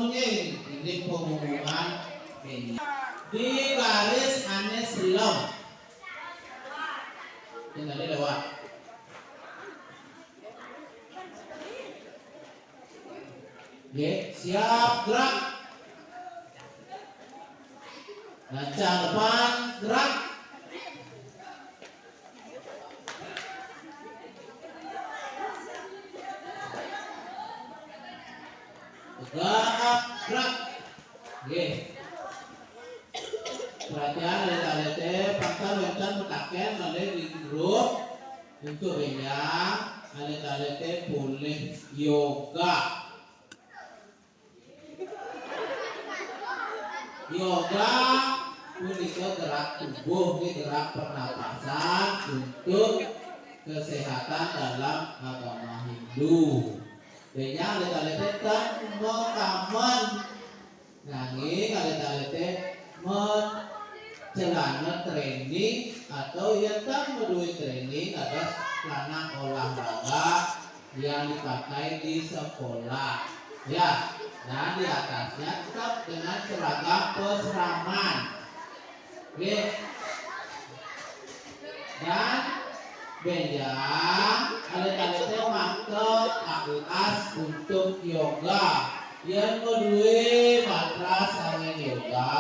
ini pengumuman ini. Di garis ane selam. Ini tadi lewat. Oke, siap gerak. Lancar depan gerak. Tegak gerak. Oke. Perhatian lete fakta wentan metaken nale di grup untuk yang lete boleh yoga. Yoga punika gerak tubuh, gerak pernapasan untuk kesehatan dalam agama Hindu. Benya lete kan mekaman nanging lete celana training atau yang tak berdua training ada celana olahraga yang dipakai di sekolah ya, dan di atasnya tetap dengan seragam peseraman. Oke, dan benjang alit-alitnya pakai alas untuk yoga yang kedua matras angin yoga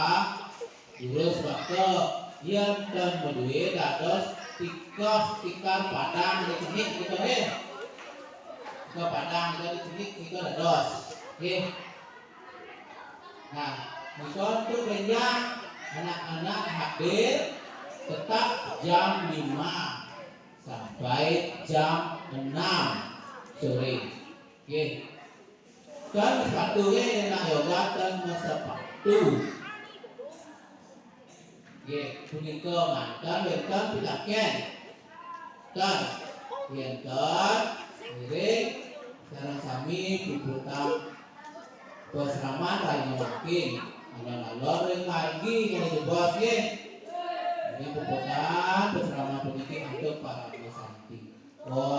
terus waktu yang dan kedua dados tikar padang di sini kita ke padang kita di sini kita dados oke. Nah untuk benjang anak-anak hadir tetap jam 5 sampai jam 6 sore. Oke. Kan sepatunya enak yoga dan sepatu. Oke, punika mantan bentan pilaken. Kan bentan miring sekarang sami piputan peseraman lainnya makin. Alon-alon yang lagi yang dibos ya. Ini piputan peseraman pendidik untuk para pesanti. Oh